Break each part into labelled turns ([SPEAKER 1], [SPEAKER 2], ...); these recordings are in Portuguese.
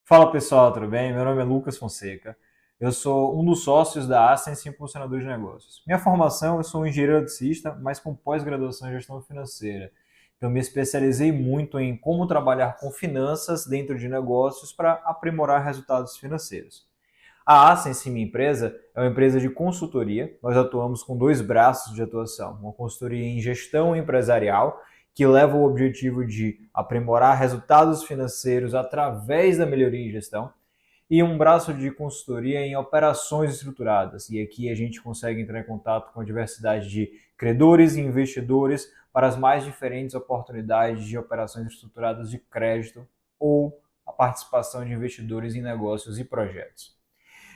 [SPEAKER 1] Fala pessoal, tudo bem? Meu nome é Lucas Fonseca. Eu sou um dos sócios da Ascens Impulsionador de Negócios. Minha formação, eu sou um engenheiro eletricista, mas com pós-graduação em gestão financeira. Então, me especializei muito em como trabalhar com finanças dentro de negócios para aprimorar resultados financeiros. A Ascens, minha empresa, é uma empresa de consultoria. Nós atuamos com dois braços de atuação. Uma consultoria em gestão empresarial, que leva o objetivo de aprimorar resultados financeiros através da melhoria em gestão, e um braço de consultoria em operações estruturadas. E aqui a gente consegue entrar em contato com a diversidade de credores e investidores para as mais diferentes oportunidades de operações estruturadas de crédito ou a participação de investidores em negócios e projetos.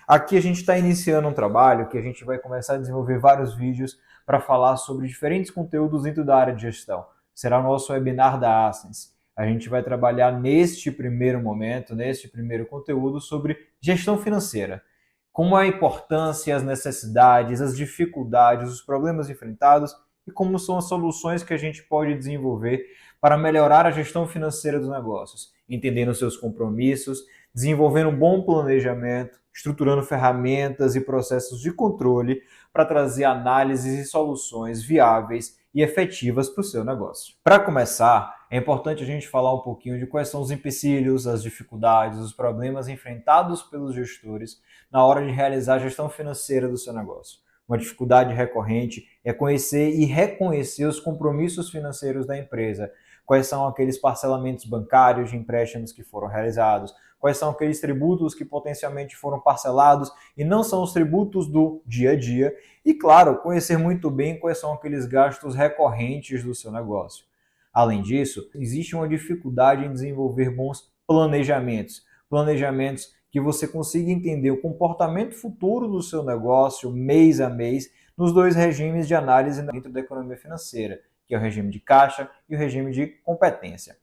[SPEAKER 1] Aqui a gente está iniciando um trabalho que a gente vai começar a desenvolver vários vídeos para falar sobre diferentes conteúdos dentro da área de gestão. Será o nosso webinar da Ascens. A gente vai trabalhar neste primeiro momento, neste primeiro conteúdo, sobre gestão financeira. Como a importância, as necessidades, as dificuldades, os problemas enfrentados e como são as soluções que a gente pode desenvolver para melhorar a gestão financeira dos negócios, entendendo seus compromissos, desenvolvendo um bom planejamento, estruturando ferramentas e processos de controle para trazer análises e soluções viáveis e efetivas para o seu negócio. Para começar, é importante a gente falar um pouquinho de quais são os empecilhos, as dificuldades, os problemas enfrentados pelos gestores na hora de realizar a gestão financeira do seu negócio. Uma dificuldade recorrente é conhecer e reconhecer os compromissos financeiros da empresa. Quais são aqueles parcelamentos bancários de empréstimos que foram realizados? Quais são aqueles tributos que potencialmente foram parcelados e não são os tributos do dia a dia? E, claro, conhecer muito bem quais são aqueles gastos recorrentes do seu negócio. Além disso, existe uma dificuldade em desenvolver bons planejamentos. Planejamentos que você consiga entender o comportamento futuro do seu negócio mês a mês nos dois regimes de análise dentro da economia financeira, que é o regime de caixa e o regime de competência.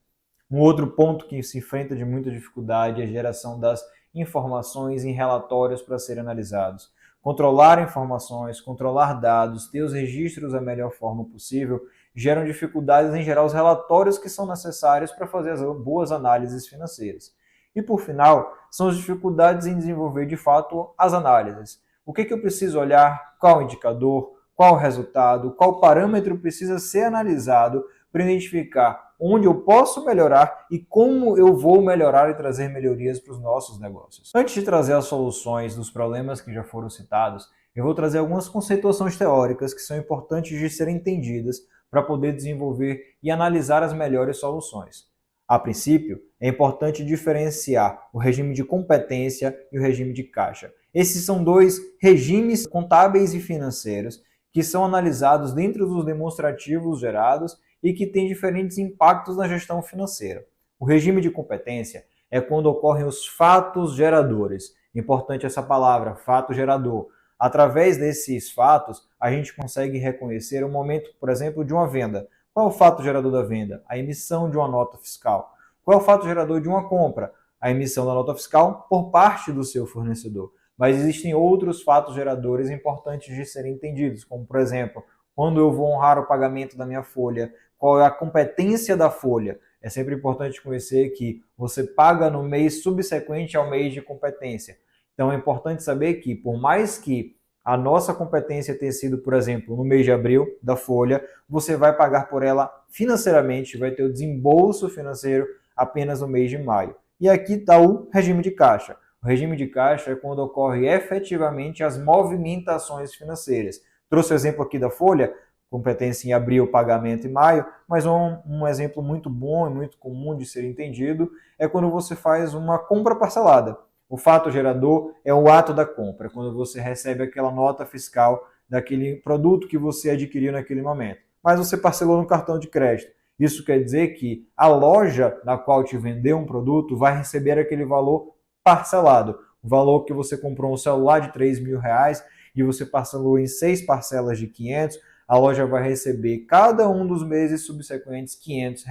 [SPEAKER 1] Um outro ponto que se enfrenta de muita dificuldade é a geração das informações em relatórios para serem analisados. Controlar informações, controlar dados, ter os registros da melhor forma possível, geram dificuldades em gerar os relatórios que são necessários para fazer as boas análises financeiras. E por final, são as dificuldades em desenvolver de fato as análises. O que eu preciso olhar, qual indicador, qual resultado, qual parâmetro precisa ser analisado para identificar onde eu posso melhorar e como eu vou melhorar e trazer melhorias para os nossos negócios. Antes de trazer as soluções dos problemas que já foram citados, eu vou trazer algumas conceituações teóricas que são importantes de serem entendidas para poder desenvolver e analisar as melhores soluções. A princípio, é importante diferenciar o regime de competência e o regime de caixa. Esses são dois regimes contábeis e financeiros que são analisados dentro dos demonstrativos gerados e que têm diferentes impactos na gestão financeira. O regime de competência é quando ocorrem os fatos geradores. Importante essa palavra, fato gerador. Através desses fatos, a gente consegue reconhecer o momento, por exemplo, de uma venda. Qual é o fato gerador da venda? A emissão de uma nota fiscal. Qual é o fato gerador de uma compra? A emissão da nota fiscal por parte do seu fornecedor. Mas existem outros fatos geradores importantes de serem entendidos, como, por exemplo, quando eu vou honrar o pagamento da minha folha, qual é a competência da folha. É sempre importante conhecer que você paga no mês subsequente ao mês de competência. Então é importante saber que, por mais que a nossa competência tenha sido, por exemplo, no mês de abril da folha, você vai pagar por ela financeiramente, vai ter o desembolso financeiro apenas no mês de maio. E aqui está o regime de caixa. O regime de caixa é quando ocorre efetivamente as movimentações financeiras. Trouxe o exemplo aqui da folha, competência em abril, pagamento em maio, mas um exemplo muito bom e muito comum de ser entendido é quando você faz uma compra parcelada. O fato gerador é o ato da compra, quando você recebe aquela nota fiscal daquele produto que você adquiriu naquele momento. Mas você parcelou no cartão de crédito. Isso quer dizer que a loja na qual te vendeu um produto vai receber aquele valor parcelado. O valor que você comprou um celular de R$ 3.000 e você parcelou em 6 parcelas de 500, a loja vai receber cada um dos meses subsequentes R$ 500.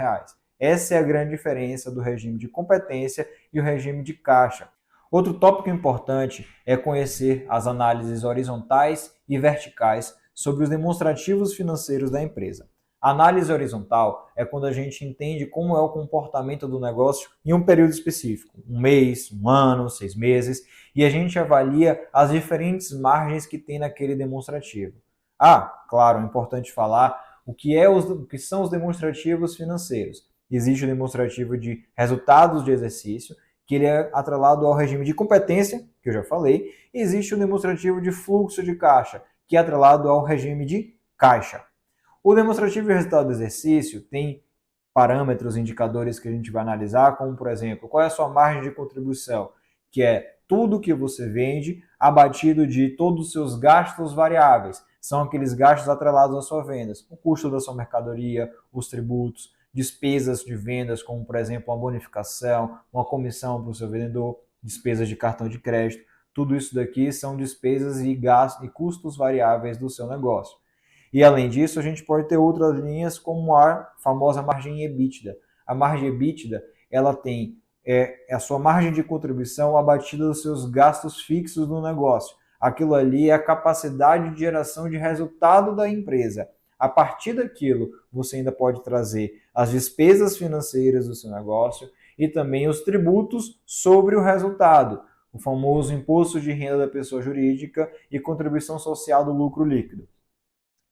[SPEAKER 1] Essa é a grande diferença do regime de competência e o regime de caixa. Outro tópico importante é conhecer as análises horizontais e verticais sobre os demonstrativos financeiros da empresa. A análise horizontal é quando a gente entende como é o comportamento do negócio em um período específico, um mês, um ano, 6 meses, e a gente avalia as diferentes margens que tem naquele demonstrativo. Ah, claro, é importante falar o que são os demonstrativos financeiros. Existe o demonstrativo de resultados de exercício, que ele é atrelado ao regime de competência, que eu já falei, e existe o demonstrativo de fluxo de caixa, que é atrelado ao regime de caixa. O demonstrativo de resultado do exercício tem parâmetros, indicadores que a gente vai analisar, como, por exemplo, qual é a sua margem de contribuição, que é tudo que você vende abatido de todos os seus gastos variáveis. São aqueles gastos atrelados às suas vendas, o custo da sua mercadoria, os tributos, despesas de vendas, como, por exemplo, uma bonificação, uma comissão para o seu vendedor, despesas de cartão de crédito. Tudo isso daqui são despesas e gastos e custos variáveis do seu negócio. E além disso, a gente pode ter outras linhas como a famosa margem EBITDA. A margem EBITDA, ela tem a sua margem de contribuição abatida dos seus gastos fixos no negócio. Aquilo ali é a capacidade de geração de resultado da empresa. A partir daquilo, você ainda pode trazer as despesas financeiras do seu negócio e também os tributos sobre o resultado, o famoso imposto de renda da pessoa jurídica e contribuição social do lucro líquido.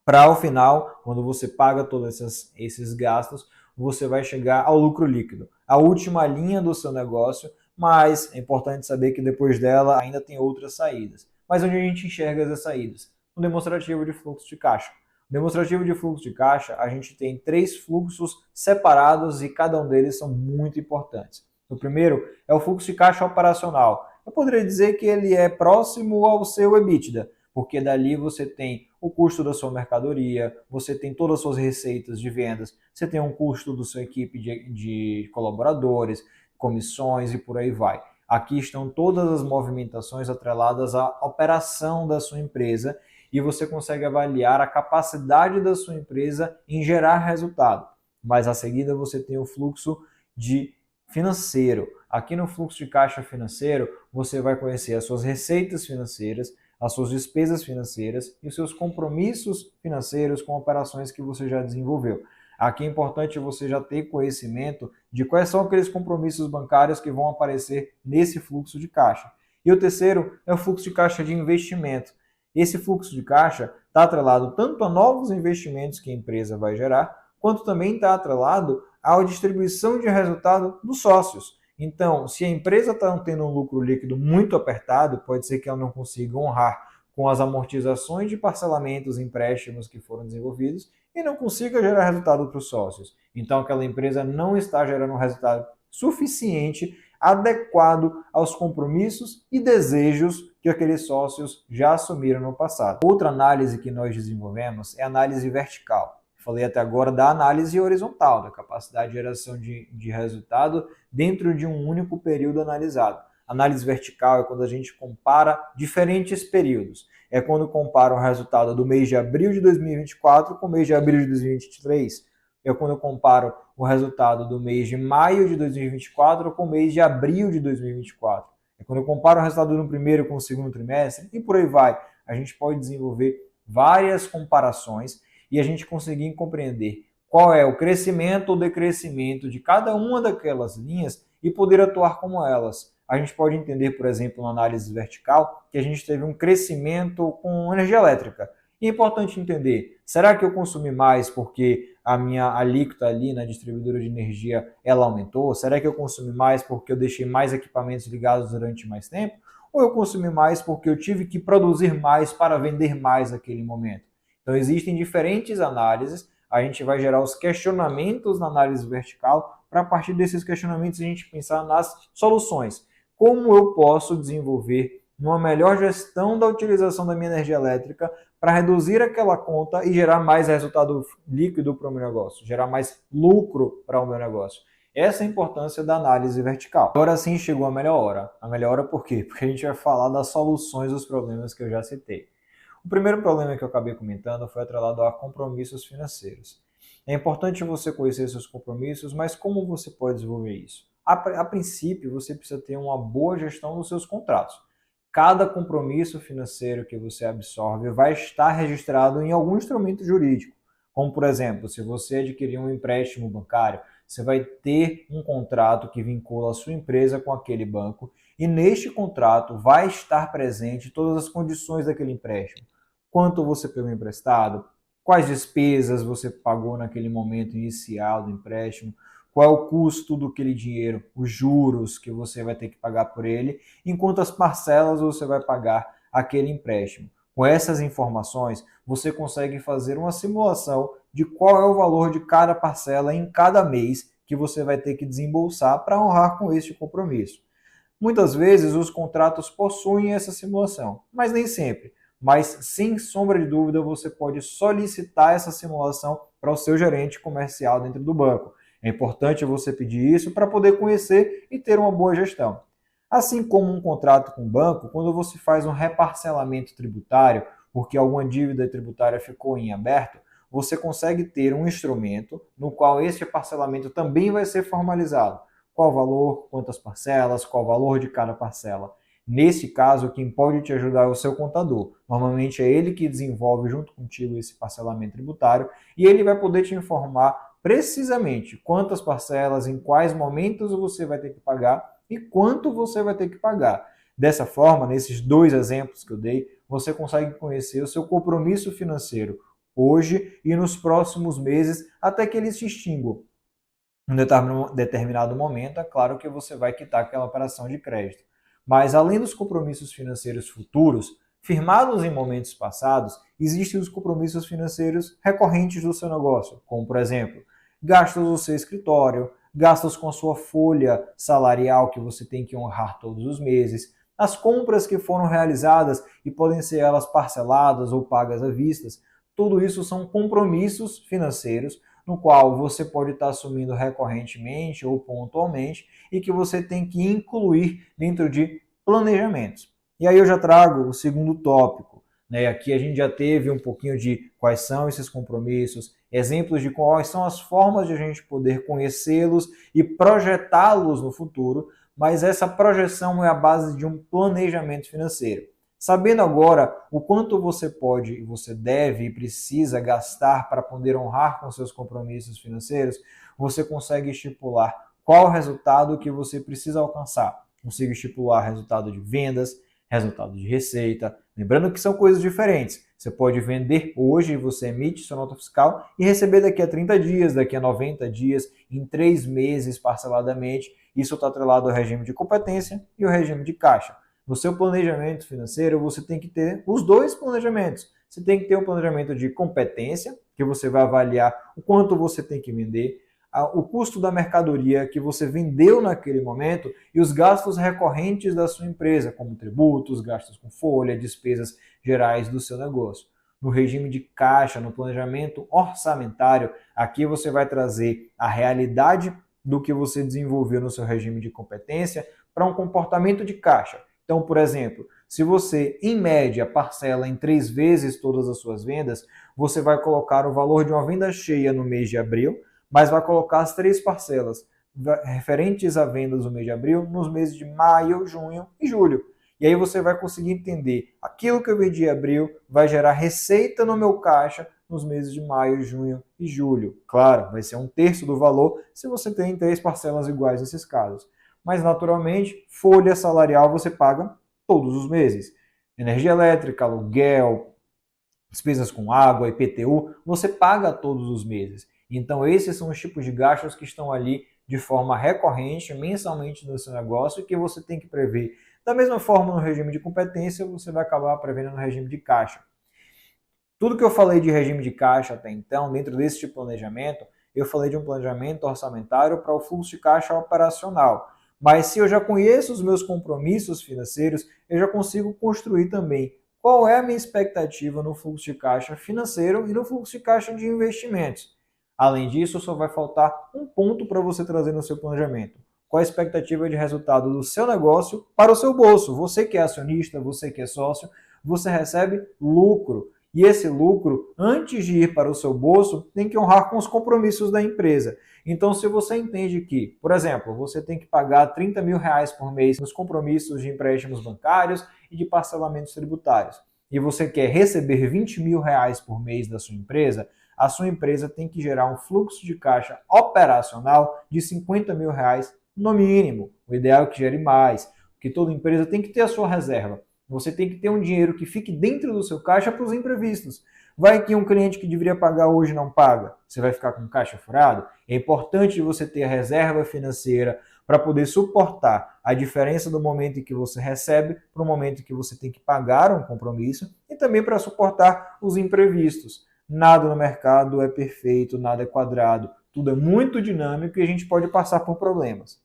[SPEAKER 1] Para ao final, quando você paga todos esses gastos, você vai chegar ao lucro líquido, a última linha do seu negócio, mas é importante saber que depois dela ainda tem outras saídas. Mas onde a gente enxerga essas saídas? No demonstrativo de fluxo de caixa. No demonstrativo de fluxo de caixa, a gente tem 3 fluxos separados e cada um deles são muito importantes. O primeiro é o fluxo de caixa operacional. Eu poderia dizer que ele é próximo ao seu EBITDA, porque dali você tem o custo da sua mercadoria, você tem todas as suas receitas de vendas, você tem um custo da sua equipe de colaboradores, comissões e por aí vai. Aqui estão todas as movimentações atreladas à operação da sua empresa e você consegue avaliar a capacidade da sua empresa em gerar resultado. Mas a seguida você tem o fluxo de financeiro. Aqui no fluxo de caixa financeiro, você vai conhecer as suas receitas financeiras, as suas despesas financeiras e os seus compromissos financeiros com operações que você já desenvolveu. Aqui é importante você já ter conhecimento de quais são aqueles compromissos bancários que vão aparecer nesse fluxo de caixa. E o terceiro é o fluxo de caixa de investimento. Esse fluxo de caixa está atrelado tanto a novos investimentos que a empresa vai gerar, quanto também está atrelado à distribuição de resultado dos sócios. Então, se a empresa está tendo um lucro líquido muito apertado, pode ser que ela não consiga honrar com as amortizações de parcelamentos e empréstimos que foram desenvolvidos e não consiga gerar resultado para os sócios. Então, aquela empresa não está gerando um resultado suficiente, adequado aos compromissos e desejos que aqueles sócios já assumiram no passado. Outra análise que nós desenvolvemos é a análise vertical. Falei até agora da análise horizontal, da capacidade de geração de resultado dentro de um único período analisado. Análise vertical é quando a gente compara diferentes períodos. É quando compara o resultado do mês de abril de 2024 com o mês de abril de 2023. É quando eu comparo o resultado do mês de maio de 2024 com o mês de abril de 2024. É quando eu comparo o resultado do primeiro com o segundo trimestre e por aí vai. A gente pode desenvolver várias comparações e a gente conseguir compreender qual é o crescimento ou decrescimento de cada uma daquelas linhas e poder atuar como elas. A gente pode entender, por exemplo, na análise vertical, que a gente teve um crescimento com energia elétrica. E é importante entender, será que eu consumi mais porque a minha alíquota ali na distribuidora de energia ela aumentou? Será que eu consumi mais porque eu deixei mais equipamentos ligados durante mais tempo? Ou eu consumi mais porque eu tive que produzir mais para vender mais naquele momento? Então existem diferentes análises, a gente vai gerar os questionamentos na análise vertical, para a partir desses questionamentos a gente pensar nas soluções. Como eu posso desenvolver uma melhor gestão da utilização da minha energia elétrica para reduzir aquela conta e gerar mais resultado líquido para o meu negócio, gerar mais lucro para o meu negócio. Essa é a importância da análise vertical. Agora sim chegou a melhor hora. A melhor hora por quê? Porque a gente vai falar das soluções dos problemas que eu já citei. O primeiro problema que eu acabei comentando foi atrelado a compromissos financeiros. É importante você conhecer seus compromissos, mas como você pode desenvolver isso? A princípio, você precisa ter uma boa gestão dos seus contratos. Cada compromisso financeiro que você absorve vai estar registrado em algum instrumento jurídico. Como, por exemplo, se você adquirir um empréstimo bancário, você vai ter um contrato que vincula a sua empresa com aquele banco e neste contrato vai estar presente todas as condições daquele empréstimo. Quanto você pegou emprestado, quais despesas você pagou naquele momento inicial do empréstimo, qual é o custo do aquele dinheiro, os juros que você vai ter que pagar por ele, em quantas parcelas você vai pagar aquele empréstimo. Com essas informações, você consegue fazer uma simulação de qual é o valor de cada parcela em cada mês que você vai ter que desembolsar para honrar com este compromisso. Muitas vezes os contratos possuem essa simulação, mas nem sempre. Mas, sem sombra de dúvida, você pode solicitar essa simulação para o seu gerente comercial dentro do banco. É importante você pedir isso para poder conhecer e ter uma boa gestão. Assim como um contrato com o banco, quando você faz um reparcelamento tributário, porque alguma dívida tributária ficou em aberto, você consegue ter um instrumento no qual esse parcelamento também vai ser formalizado. Qual o valor, quantas parcelas, qual o valor de cada parcela. Nesse caso, quem pode te ajudar é o seu contador. Normalmente é ele que desenvolve junto contigo esse parcelamento tributário e ele vai poder te informar precisamente quantas parcelas, em quais momentos você vai ter que pagar e quanto você vai ter que pagar. Dessa forma, nesses dois exemplos que eu dei, você consegue conhecer o seu compromisso financeiro hoje e nos próximos meses até que ele se extingua. Em um determinado momento, é claro que você vai quitar aquela operação de crédito. Mas além dos compromissos financeiros futuros, firmados em momentos passados, existem os compromissos financeiros recorrentes do seu negócio, como por exemplo, gastos do seu escritório, gastos com a sua folha salarial que você tem que honrar todos os meses, as compras que foram realizadas e podem ser elas parceladas ou pagas à vista. Tudo isso são compromissos financeiros no qual você pode estar assumindo recorrentemente ou pontualmente e que você tem que incluir dentro de planejamentos. E aí eu já trago o segundo tópico. Aqui a gente já teve um pouquinho de quais são esses compromissos, exemplos de quais são as formas de a gente poder conhecê-los e projetá-los no futuro, mas essa projeção é a base de um planejamento financeiro. Sabendo agora o quanto você pode, você deve e precisa gastar para poder honrar com seus compromissos financeiros, você consegue estipular qual o resultado que você precisa alcançar. Consigo estipular resultado de vendas, resultado de receita. Lembrando que são coisas diferentes. Você pode vender hoje e você emite sua nota fiscal e receber daqui a 30 dias, daqui a 90 dias, em 3 meses parceladamente. Isso está atrelado ao regime de competência e ao regime de caixa. No seu planejamento financeiro, você tem que ter os dois planejamentos. Você tem que ter um planejamento de competência, que você vai avaliar o quanto você tem que vender, o custo da mercadoria que você vendeu naquele momento e os gastos recorrentes da sua empresa, como tributos, gastos com folha, despesas gerais do seu negócio. No regime de caixa, no planejamento orçamentário, aqui você vai trazer a realidade do que você desenvolveu no seu regime de competência para um comportamento de caixa. Então, por exemplo, se você, em média, parcela em 3 vezes todas as suas vendas, você vai colocar o valor de uma venda cheia no mês de abril, mas vai colocar as 3 parcelas referentes a vendas no mês de abril, nos meses de maio, junho e julho. E aí você vai conseguir entender aquilo que eu vendi em abril vai gerar receita no meu caixa nos meses de maio, junho e julho. Claro, vai ser 1/3 do valor se você tem 3 parcelas iguais nesses casos. Mas, naturalmente, folha salarial você paga todos os meses. Energia elétrica, aluguel, despesas com água, IPTU, você paga todos os meses. Então, esses são os tipos de gastos que estão ali de forma recorrente, mensalmente no seu negócio, e que você tem que prever. Da mesma forma, no regime de competência, você vai acabar prevendo no regime de caixa. Tudo que eu falei de regime de caixa até então, dentro desse tipo de planejamento, eu falei de um planejamento orçamentário para o fluxo de caixa operacional. Mas se eu já conheço os meus compromissos financeiros, eu já consigo construir também qual é a minha expectativa no fluxo de caixa financeiro e no fluxo de caixa de investimentos. Além disso, só vai faltar um ponto para você trazer no seu planejamento. Qual a expectativa de resultado do seu negócio para o seu bolso? Você que é acionista, você que é sócio, você recebe lucro. E esse lucro, antes de ir para o seu bolso, tem que honrar com os compromissos da empresa. Então, se você entende que, por exemplo, você tem que pagar R$30 mil por mês nos compromissos de empréstimos bancários e de parcelamentos tributários, e você quer receber R$20 mil por mês da sua empresa, a sua empresa tem que gerar um fluxo de caixa operacional de R$ 50 mil no mínimo. O ideal é que gere mais, porque toda empresa tem que ter a sua reserva. Você tem que ter um dinheiro que fique dentro do seu caixa para os imprevistos. Vai que um cliente que deveria pagar hoje não paga, você vai ficar com caixa furado? É importante você ter a reserva financeira para poder suportar a diferença do momento em que você recebe para o momento em que você tem que pagar um compromisso e também para suportar os imprevistos. Nada no mercado é perfeito, nada é quadrado, tudo é muito dinâmico e a gente pode passar por problemas.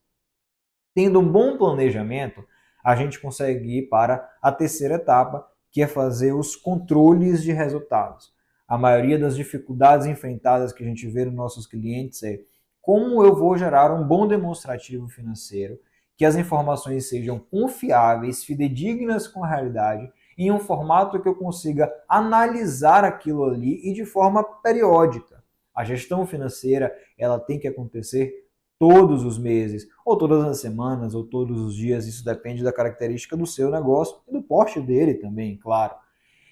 [SPEAKER 1] Tendo um bom planejamento, a gente consegue ir para a terceira etapa, que é fazer os controles de resultados. A maioria das dificuldades enfrentadas que a gente vê nos nossos clientes é como eu vou gerar um bom demonstrativo financeiro, que as informações sejam confiáveis, fidedignas com a realidade, em um formato que eu consiga analisar aquilo ali e de forma periódica. A gestão financeira, ela tem que acontecer todos os meses, ou todas as semanas, ou todos os dias, isso depende da característica do seu negócio e do porte dele também, claro.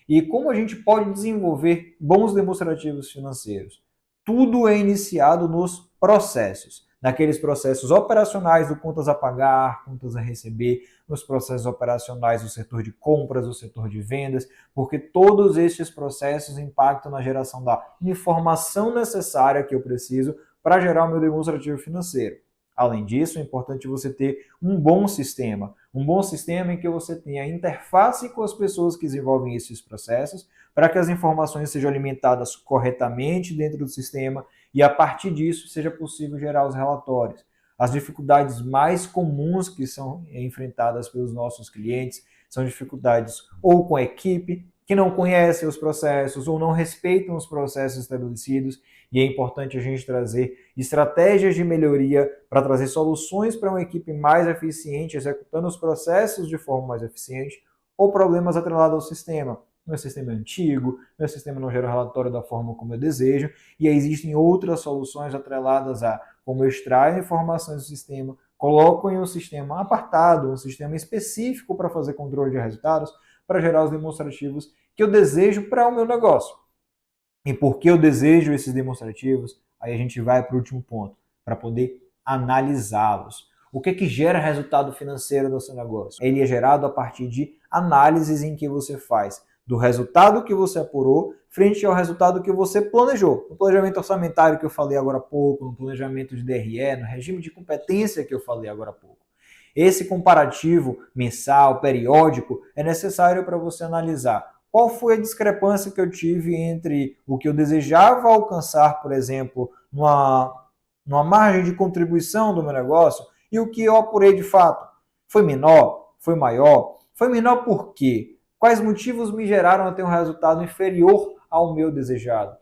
[SPEAKER 1] E como a gente pode desenvolver bons demonstrativos financeiros? Tudo é iniciado nos processos, naqueles processos operacionais do contas a pagar, contas a receber, nos processos operacionais do setor de compras, do setor de vendas, porque todos estes processos impactam na geração da informação necessária que eu preciso para gerar o meu demonstrativo financeiro. Além disso, é importante você ter um bom sistema em que você tenha interface com as pessoas que desenvolvem esses processos, para que as informações sejam alimentadas corretamente dentro do sistema e a partir disso seja possível gerar os relatórios. As dificuldades mais comuns que são enfrentadas pelos nossos clientes são dificuldades ou com a equipe, que não conhecem os processos ou não respeitam os processos estabelecidos, e é importante a gente trazer estratégias de melhoria para trazer soluções para uma equipe mais eficiente, executando os processos de forma mais eficiente, ou problemas atrelados ao sistema. Meu sistema é antigo, meu sistema não gera relatório da forma como eu desejo, e aí existem outras soluções atreladas a como eu extraio informações do sistema, coloco em um sistema apartado, um sistema específico para fazer controle de resultados, para gerar os demonstrativos que eu desejo para o meu negócio. E por que eu desejo esses demonstrativos? Aí a gente vai para o último ponto, para poder analisá-los. O que gera resultado financeiro do seu negócio? Ele é gerado a partir de análises em que você faz do resultado que você apurou frente ao resultado que você planejou. No planejamento orçamentário que eu falei agora há pouco, no planejamento de DRE, no regime de competência que eu falei agora há pouco. Esse comparativo mensal, periódico, é necessário para você analisar qual foi a discrepância que eu tive entre o que eu desejava alcançar, por exemplo, numa margem de contribuição do meu negócio e o que eu apurei de fato. Foi menor? Foi maior? Foi menor por quê? Quais motivos me geraram a ter um resultado inferior ao meu desejado?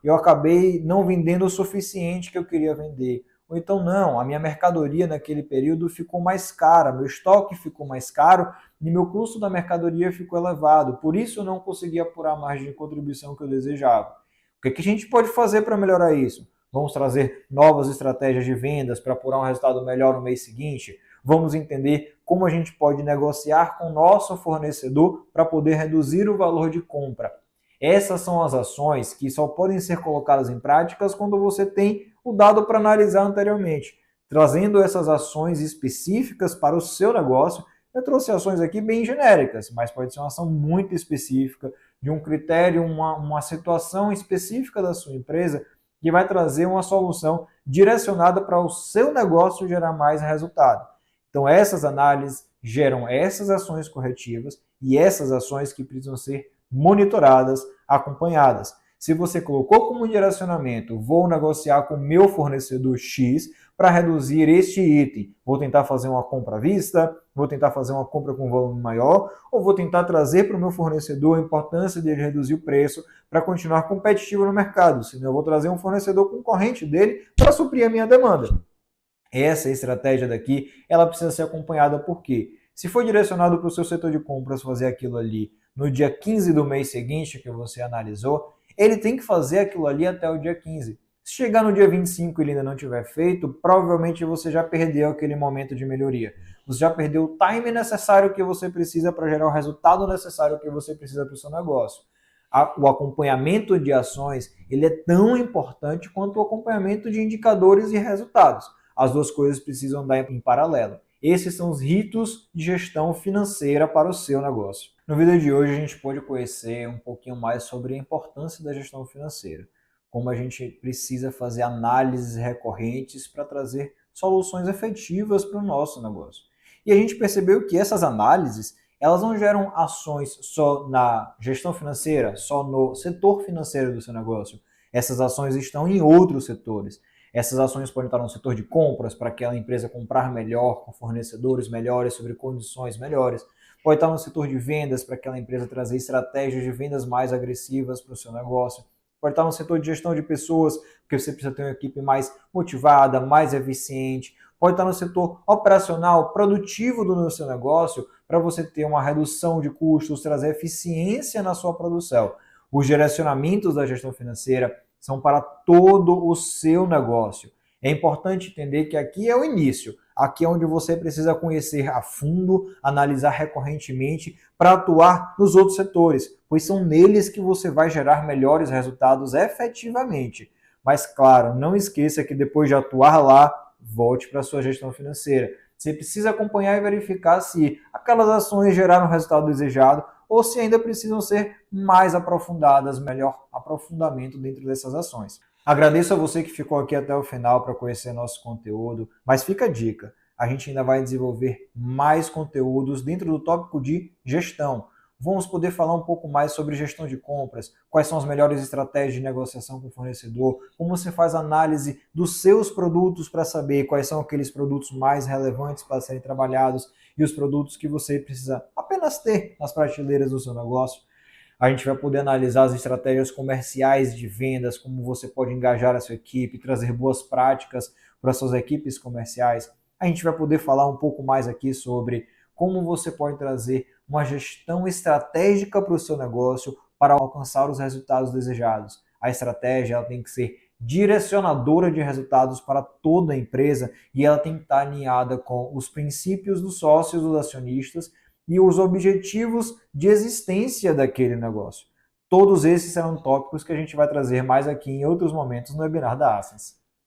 [SPEAKER 1] Eu acabei não vendendo o suficiente que eu queria vender. Ou então não, a minha mercadoria naquele período ficou mais cara, meu estoque ficou mais caro e meu custo da mercadoria ficou elevado. Por isso eu não consegui apurar a margem de contribuição que eu desejava. O que a gente pode fazer para melhorar isso? Vamos trazer novas estratégias de vendas para apurar um resultado melhor no mês seguinte? Vamos entender como a gente pode negociar com o nosso fornecedor para poder reduzir o valor de compra. Essas são as ações que só podem ser colocadas em práticas quando você tem o dado para analisar anteriormente. Trazendo essas ações específicas para o seu negócio, eu trouxe ações aqui bem genéricas, mas pode ser uma ação muito específica, de um critério, uma situação específica da sua empresa, que vai trazer uma solução direcionada para o seu negócio gerar mais resultado. Então essas análises geram essas ações corretivas e essas ações que precisam ser monitoradas, acompanhadas. Se você colocou como direcionamento, vou negociar com o meu fornecedor X para reduzir este item, vou tentar fazer uma compra à vista, vou tentar fazer uma compra com volume maior, ou vou tentar trazer para o meu fornecedor a importância dele reduzir o preço para continuar competitivo no mercado, senão eu vou trazer um fornecedor concorrente dele para suprir a minha demanda. Essa estratégia daqui, ela precisa ser acompanhada porque se for direcionado para o seu setor de compras fazer aquilo ali no dia 15 do mês seguinte que você analisou, ele tem que fazer aquilo ali até o dia 15. Se chegar no dia 25 e ele ainda não tiver feito, provavelmente você já perdeu aquele momento de melhoria. Você já perdeu o time necessário que você precisa para gerar o resultado necessário que você precisa para o seu negócio. O acompanhamento de ações ele é tão importante quanto o acompanhamento de indicadores e resultados. As duas coisas precisam andar em paralelo. Esses são os ritos de gestão financeira para o seu negócio. No vídeo de hoje a gente pode conhecer um pouquinho mais sobre a importância da gestão financeira, como a gente precisa fazer análises recorrentes para trazer soluções efetivas para o nosso negócio. E a gente percebeu que essas análises elas não geram ações só na gestão financeira, só no setor financeiro do seu negócio. Essas ações estão em outros setores. Essas ações podem estar no setor de compras, para aquela empresa comprar melhor, com fornecedores melhores, sobre condições melhores. Pode estar no setor de vendas, para aquela empresa trazer estratégias de vendas mais agressivas para o seu negócio. Pode estar no setor de gestão de pessoas, porque você precisa ter uma equipe mais motivada, mais eficiente. Pode estar no setor operacional, produtivo do seu negócio, para você ter uma redução de custos, trazer eficiência na sua produção. Os direcionamentos da gestão financeira são para todo o seu negócio. É importante entender que aqui é o início, aqui é onde você precisa conhecer a fundo, analisar recorrentemente para atuar nos outros setores, pois são neles que você vai gerar melhores resultados efetivamente. Mas claro, não esqueça que depois de atuar lá, volte para a sua gestão financeira. Você precisa acompanhar e verificar se aquelas ações geraram o resultado desejado ou se ainda precisam ser mais aprofundadas, melhor aprofundamento dentro dessas ações. Agradeço a você que ficou aqui até o final para conhecer nosso conteúdo, mas fica a dica, a gente ainda vai desenvolver mais conteúdos dentro do tópico de gestão. Vamos poder falar um pouco mais sobre gestão de compras, quais são as melhores estratégias de negociação com o fornecedor, como você faz análise dos seus produtos para saber quais são aqueles produtos mais relevantes para serem trabalhados e os produtos que você precisa apenas ter nas prateleiras do seu negócio. A gente vai poder analisar as estratégias comerciais de vendas, como você pode engajar a sua equipe, trazer boas práticas para as suas equipes comerciais. A gente vai poder falar um pouco mais aqui sobre como você pode trazer uma gestão estratégica para o seu negócio para alcançar os resultados desejados. A estratégia ela tem que ser direcionadora de resultados para toda a empresa e ela tem que estar alinhada com os princípios dos sócios, dos acionistas e os objetivos de existência daquele negócio. Todos esses serão tópicos que a gente vai trazer mais aqui em outros momentos no webinar da Ascens.